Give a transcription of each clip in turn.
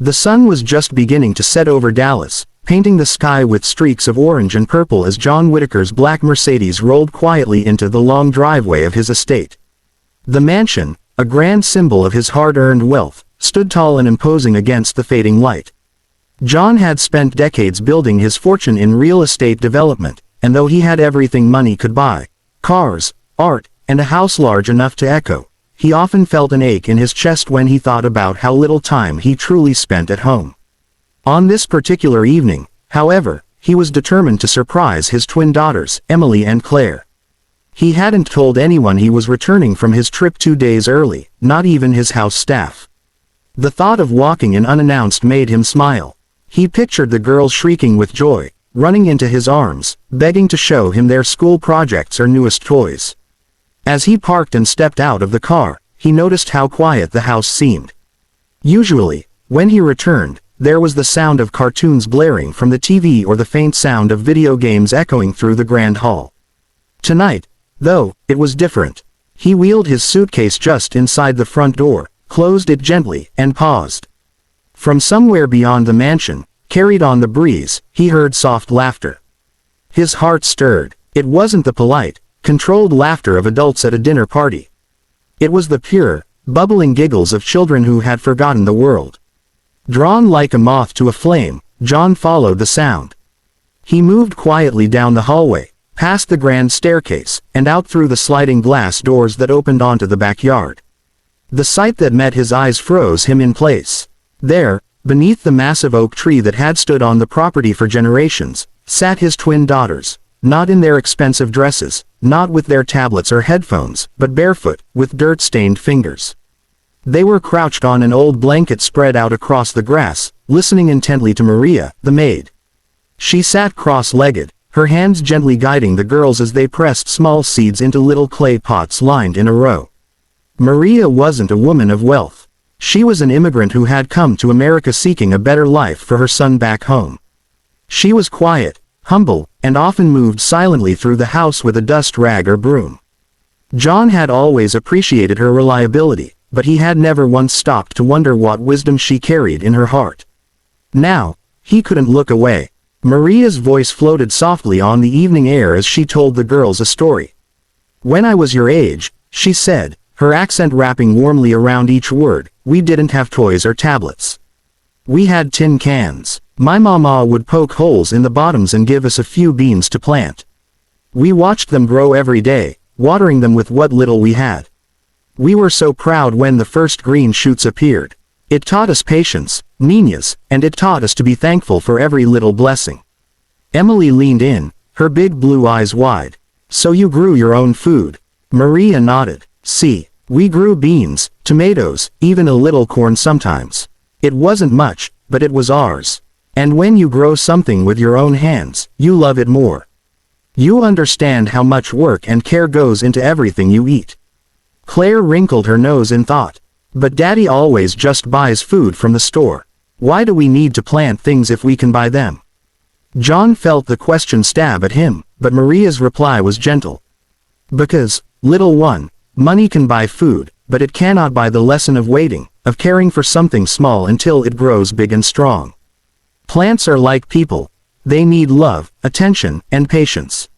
The sun was just beginning to set over Dallas, painting the sky with streaks of orange and purple as John Whitaker's black Mercedes rolled quietly into the long driveway of his estate. The mansion, a grand symbol of his hard-earned wealth, stood tall and imposing against the fading light. John had spent decades building his fortune in real estate development, and though he had everything money could buy, cars, art, and a house large enough to echo, he often felt an ache in his chest when he thought about how little time he truly spent at home. On this particular evening, however, he was determined to surprise his twin daughters, Emily and Claire. He hadn't told anyone he was returning from his trip 2 days early, not even his house staff. The thought of walking in unannounced made him smile. He pictured the girls shrieking with joy, running into his arms, begging to show him their school projects or newest toys. As he parked and stepped out of the car, he noticed how quiet the house seemed. Usually, when he returned, there was the sound of cartoons blaring from the TV or the faint sound of video games echoing through the grand hall. Tonight, though, it was different. He wheeled his suitcase just inside the front door, closed it gently, and paused. From somewhere beyond the mansion, carried on the breeze, he heard soft laughter. His heart stirred. It wasn't the polite, controlled laughter of adults at a dinner party. It was the pure, bubbling giggles of children who had forgotten the world. Drawn like a moth to a flame, John followed the sound. He moved quietly down the hallway, past the grand staircase, and out through the sliding glass doors that opened onto the backyard. The sight that met his eyes froze him in place. There, beneath the massive oak tree that had stood on the property for generations, sat his twin daughters, not in their expensive dresses, not with their tablets or headphones, but barefoot, with dirt-stained fingers. They were crouched on an old blanket spread out across the grass, listening intently to Maria, the maid. She sat cross-legged, her hands gently guiding the girls as they pressed small seeds into little clay pots lined in a row. Maria wasn't a woman of wealth. She was an immigrant who had come to America seeking a better life for her son back home. She was quiet, humble, and often moved silently through the house with a dust rag or broom. John had always appreciated her reliability, but he had never once stopped to wonder what wisdom she carried in her heart. Now, he couldn't look away. Maria's voice floated softly on the evening air as she told the girls a story. "When I was your age," she said, her accent wrapping warmly around each word, "we didn't have toys or tablets. We had tin cans. My mama would poke holes in the bottoms and give us a few beans to plant. We watched them grow every day, watering them with what little we had. We were so proud when the first green shoots appeared. It taught us patience, niñas, and it taught us to be thankful for every little blessing." Emily leaned in, her big blue eyes wide. "So you grew your own food?" Maria nodded. "See, we grew beans, tomatoes, even a little corn sometimes. It wasn't much, but it was ours. And when you grow something with your own hands, you love it more. You understand how much work and care goes into everything you eat." Claire wrinkled her nose in thought. "But Daddy always just buys food from the store. Why do we need to plant things if we can buy them?" John felt the question stab at him, but Maria's reply was gentle. "Because, little one, money can buy food, but it cannot buy the lesson of waiting, of caring for something small until it grows big and strong. Plants are like people. They need love, attention, and patience.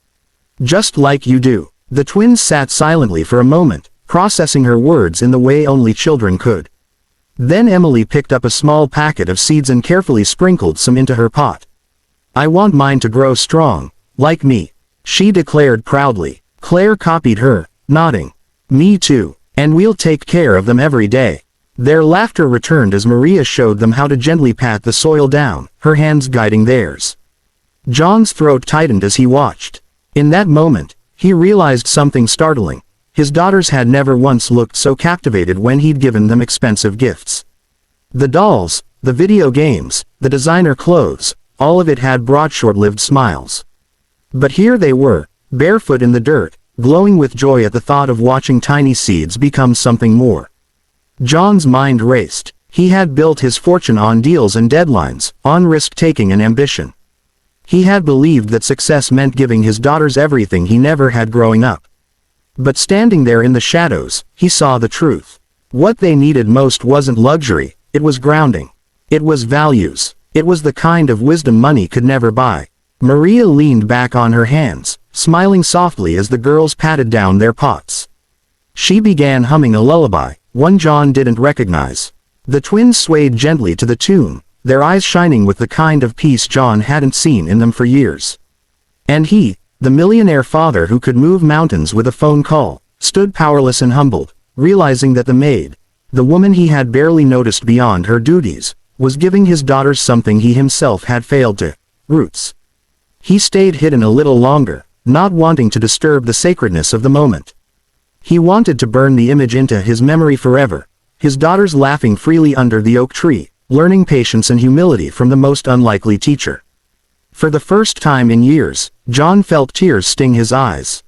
Just like you do." The twins sat silently for a moment, processing her words in the way only children could. Then Emily picked up a small packet of seeds and carefully sprinkled some into her pot. "I want mine to grow strong, like me," she declared proudly. Claire copied her, nodding. "Me too. And we'll take care of them every day." Their laughter returned as Maria showed them how to gently pat the soil down, her hands guiding theirs. John's throat tightened as he watched. In that moment, he realized something startling. His daughters had never once looked so captivated when he'd given them expensive gifts. The dolls, the video games, the designer clothes, all of it had brought short-lived smiles. But here they were, barefoot in the dirt, glowing with joy at the thought of watching tiny seeds become something more. John's mind raced. He had built his fortune on deals and deadlines, on risk-taking and ambition. He had believed that success meant giving his daughters everything he never had growing up. But standing there in the shadows, he saw the truth. What they needed most wasn't luxury, it was grounding. It was values. It was the kind of wisdom money could never buy. Maria leaned back on her hands, smiling softly as the girls patted down their pots. She began humming a lullaby, one John didn't recognize. The twins swayed gently to the tune, their eyes shining with the kind of peace John hadn't seen in them for years. And he, the millionaire father who could move mountains with a phone call, stood powerless and humbled, realizing that the maid, the woman he had barely noticed beyond her duties, was giving his daughters something he himself had failed to: roots. He stayed hidden a little longer, not wanting to disturb the sacredness of the moment. He wanted to burn the image into his memory forever, his daughters laughing freely under the oak tree, learning patience and humility from the most unlikely teacher. For the first time in years, John felt tears sting his eyes.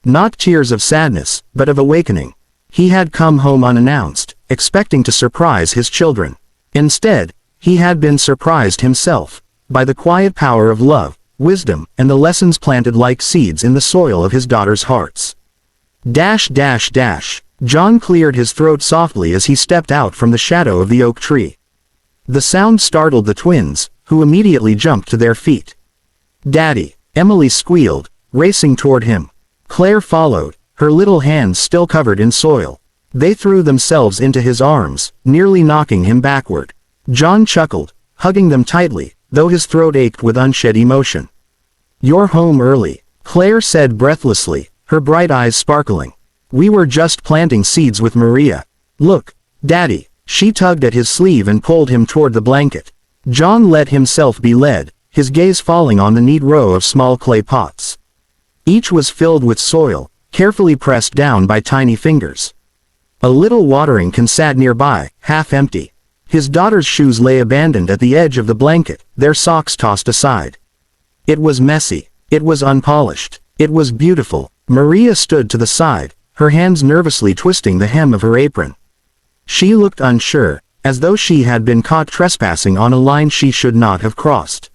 Not tears of sadness, but of awakening. He had come home unannounced, expecting to surprise his children. Instead, he had been surprised himself, by the quiet power of love, wisdom, and the lessons planted like seeds in the soil of his daughters' hearts. Dash dash dash. John cleared his throat softly as he stepped out from the shadow of the oak tree. The sound startled the twins, who immediately jumped to their feet. "Daddy!" Emily squealed, racing toward him. Claire followed, her little hands still covered in soil. They threw themselves into his arms, nearly knocking him backward. John chuckled, hugging them tightly, though his throat ached with unshed emotion. "You're home early," Claire said breathlessly, her bright eyes sparkling. "We were just planting seeds with Maria. Look, Daddy." She tugged at his sleeve and pulled him toward the blanket. John let himself be led, his gaze falling on the neat row of small clay pots. Each was filled with soil, carefully pressed down by tiny fingers. A little watering can sat nearby, half empty. His daughter's shoes lay abandoned at the edge of the blanket, their socks tossed aside. It was messy. It was unpolished. It was beautiful. Maria stood to the side, her hands nervously twisting the hem of her apron. She looked unsure, as though she had been caught trespassing on a line she should not have crossed.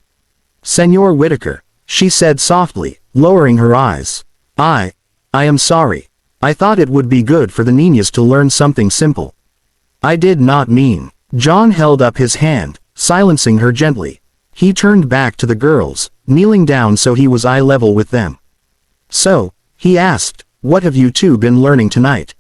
"Senor Whitaker," she said softly, lowering her eyes. I am sorry. I thought it would be good for the niñas to learn something simple. I did not mean." John held up his hand, silencing her gently. He turned back to the girls, kneeling down so he was eye level with them. "So," he asked, "what have you two been learning tonight?"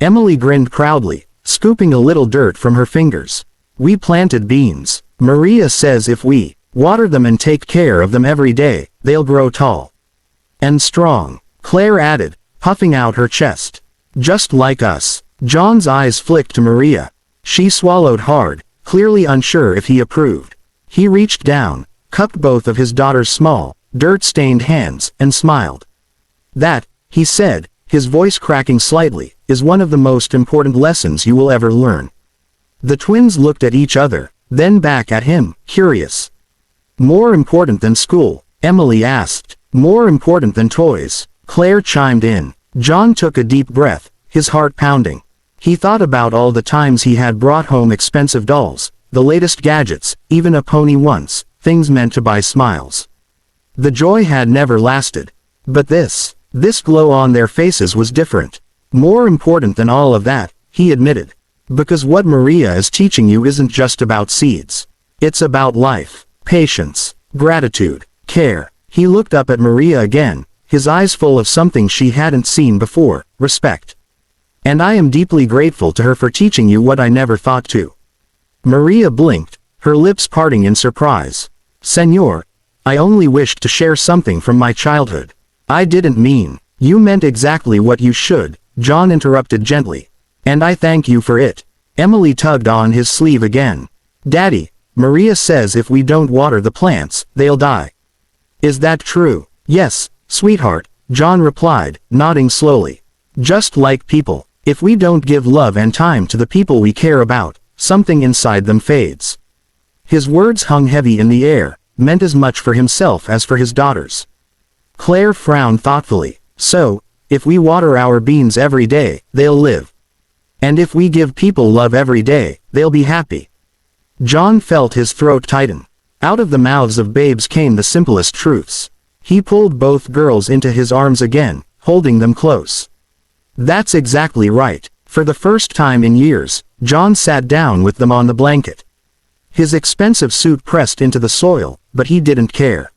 Emily grinned proudly, scooping a little dirt from her fingers. "We planted beans. Maria says if we water them and take care of them every day, they'll grow tall and strong," Claire added, puffing out her chest. "Just like us." John's eyes flicked to Maria. She swallowed hard, clearly unsure if he approved. He reached down, cupped both of his daughter's small, dirt-stained hands, and smiled. "That," he said, his voice cracking slightly, "is one of the most important lessons you will ever learn." The twins looked at each other, then back at him, curious. "More important than school?" Emily asked. "More important than toys," Claire chimed in. John took a deep breath, his heart pounding. He thought about all the times he had brought home expensive dolls, the latest gadgets, even a pony once, things meant to buy smiles. The joy had never lasted. But this glow on their faces was different. More important than all of that, he admitted. Because what Maria is teaching you isn't just about seeds. It's about life, patience, gratitude, care. He looked up at Maria again, his eyes full of something she hadn't seen before: respect. "And I am deeply grateful to her for teaching you what I never thought to." Maria blinked, her lips parting in surprise. "Senor, I only wished to share something from my childhood. I didn't mean." "You meant exactly what you should," John interrupted gently. "And I thank you for it." Emily tugged on his sleeve again. "Daddy, Maria says if we don't water the plants, they'll die. Is that true?" "Yes, sweetheart," John replied, nodding slowly. "Just like people. If we don't give love and time to the people we care about, something inside them fades." His words hung heavy in the air, meant as much for himself as for his daughters. Claire frowned thoughtfully. "So, if we water our beans every day, they'll live. And if we give people love every day, they'll be happy." John felt his throat tighten. Out of the mouths of babes came the simplest truths. He pulled both girls into his arms again, holding them close. "That's exactly right." For the first time in years, John sat down with them on the blanket. His expensive suit pressed into the soil, but he didn't care.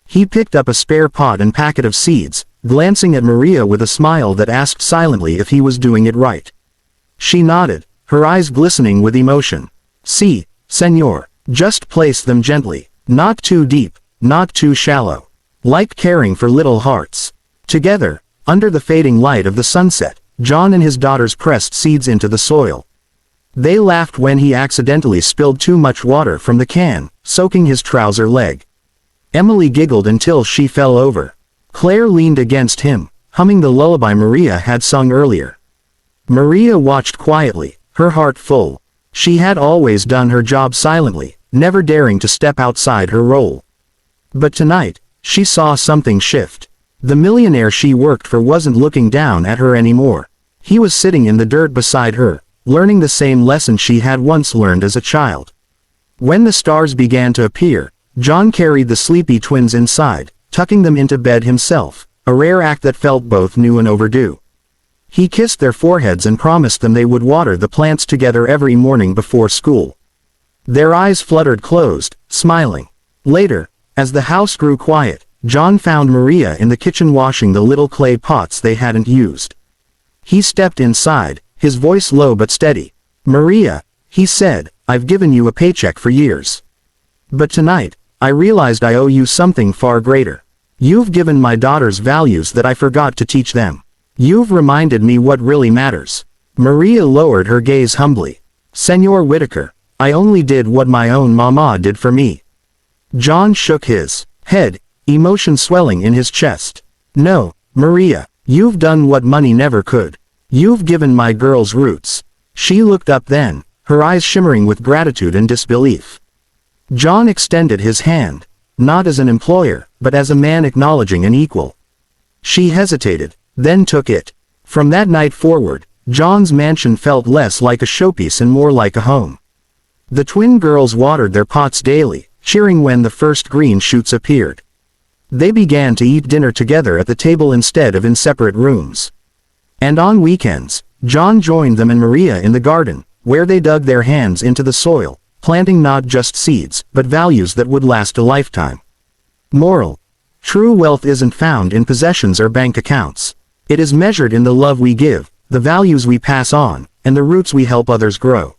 He picked up a spare pot and packet of seeds, glancing at Maria with a smile that asked silently if he was doing it right. She nodded, her eyes glistening with emotion. "Si, senor. Just place them gently. Not too deep, not too shallow. Like caring for little hearts." Together, under the fading light of the sunset, John and his daughters pressed seeds into the soil. They laughed when he accidentally spilled too much water from the can, soaking his trouser leg. Emily giggled until she fell over. Claire leaned against him, humming the lullaby Maria had sung earlier. Maria watched quietly, her heart full. She had always done her job silently, never daring to step outside her role. But tonight, she saw something shift. The millionaire she worked for wasn't looking down at her anymore. He was sitting in the dirt beside her, learning the same lesson she had once learned as a child. When the stars began to appear, John carried the sleepy twins inside, tucking them into bed himself, a rare act that felt both new and overdue. He kissed their foreheads and promised them they would water the plants together every morning before school. Their eyes fluttered closed, smiling. Later, as the house grew quiet, John found Maria in the kitchen washing the little clay pots they hadn't used. He stepped inside, his voice low but steady. "Maria," he said, "I've given you a paycheck for years. But tonight, I realized I owe you something far greater. You've given my daughters values that I forgot to teach them. You've reminded me what really matters." Maria lowered her gaze humbly. "Senor Whitaker, I only did what my own mama did for me." John shook his head, emotion swelling in his chest. "No, Maria, you've done what money never could. You've given my girls roots." She looked up then, her eyes shimmering with gratitude and disbelief. John extended his hand, not as an employer, but as a man acknowledging an equal. She hesitated, then took it. From that night forward, John's mansion felt less like a showpiece and more like a home. The twin girls watered their pots daily, cheering when the first green shoots appeared. They began to eat dinner together at the table instead of in separate rooms. And on weekends, John joined them and Maria in the garden, where they dug their hands into the soil, planting not just seeds, but values that would last a lifetime. Moral: true wealth isn't found in possessions or bank accounts. It is measured in the love we give, the values we pass on, and the roots we help others grow.